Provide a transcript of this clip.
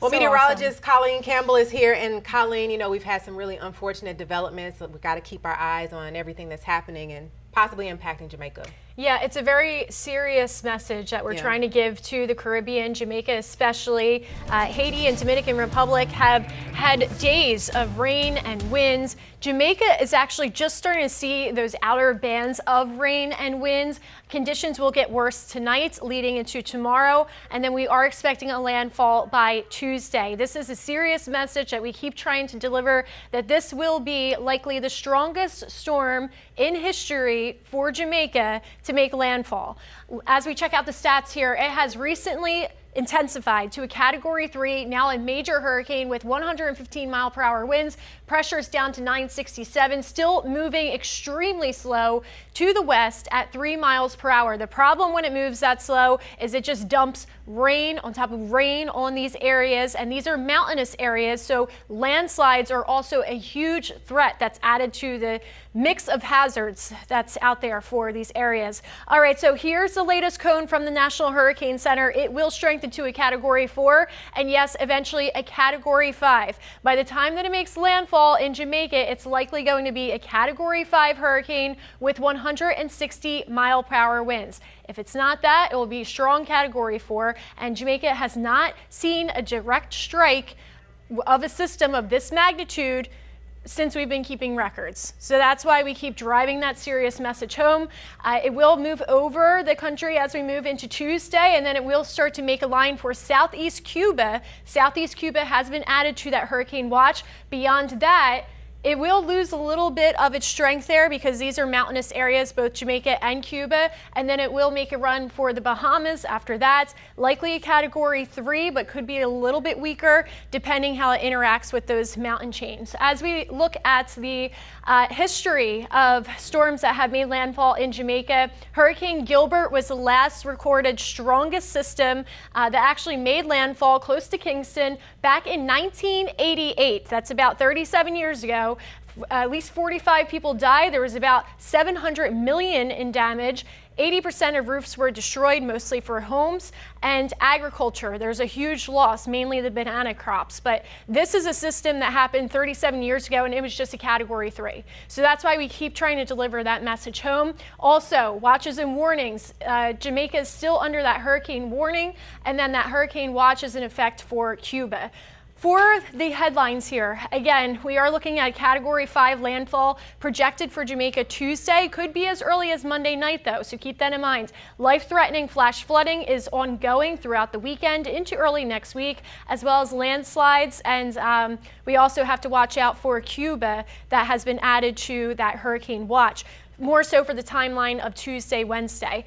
Well, So meteorologist Colleen Campbell is here, and Colleen, you know, we've had some really unfortunate developments. So we've got to keep our eyes on everything that's happening and possibly impacting Jamaica. Yeah, it's a very serious message that we're trying to give to the Caribbean, Jamaica especially. Haiti and Dominican Republic have had days of rain and winds. Jamaica is actually just starting to see those outer bands of rain and winds. Conditions will get worse tonight leading into tomorrow, and then we are expecting a landfall by Tuesday. This is a serious message that we keep trying to deliver, that this will be likely the strongest storm in history for Jamaica to make landfall. As we check out the stats here, it has recently intensified to a Category 3, now a major hurricane with 115-mile-per-hour winds. Pressure's down to 967, still moving extremely slow to the west at 3 miles per hour. The problem when it moves that slow is it just dumps rain on top of rain on these areas, and these are mountainous areas, so landslides are also a huge threat that's added to the mix of hazards that's out there for these areas. All right, so here's the latest cone from the National Hurricane Center. It will strengthen to a Category 4, and yes, eventually a Category 5. By the time that it makes landfall in Jamaica, it's likely going to be a Category 5 hurricane with 160-mile-per-hour winds. If it's not that, it will be strong Category 4, and Jamaica has not seen a direct strike of a system of this magnitude since we've been keeping records. So that's why we keep driving that serious message home. It will move over the country as we move into Tuesday, and then it will start to make a line for southeast Cuba. Southeast Cuba has been added to that hurricane watch. Beyond that, it will lose a little bit of its strength there because these are mountainous areas, both Jamaica and Cuba, and then it will make a run for the Bahamas after that. Likely a Category 3, but could be a little bit weaker depending how it interacts with those mountain chains. As we look at the history of storms that have made landfall in Jamaica, Hurricane Gilbert was the last recorded strongest system that actually made landfall close to Kingston back in 1988. That's about 37 years ago. At least 45 people died. There was about 700 million in damage. 80% of roofs were destroyed, mostly for homes and agriculture. There's a huge loss, mainly the banana crops. But this is a system that happened 37 years ago, and it was just a Category 3. So that's why we keep trying to deliver that message home. Also, watches and warnings. Jamaica is still under that hurricane warning, and then that hurricane watch is in effect for Cuba. For the headlines here, again, we are looking at Category 5 landfall projected for Jamaica Tuesday. Could be as early as Monday night, though, so keep that in mind. Life-threatening flash flooding is ongoing throughout the weekend into early next week, as well as landslides. And we also have to watch out for Cuba that has been added to that hurricane watch, more so for the timeline of Tuesday, Wednesday.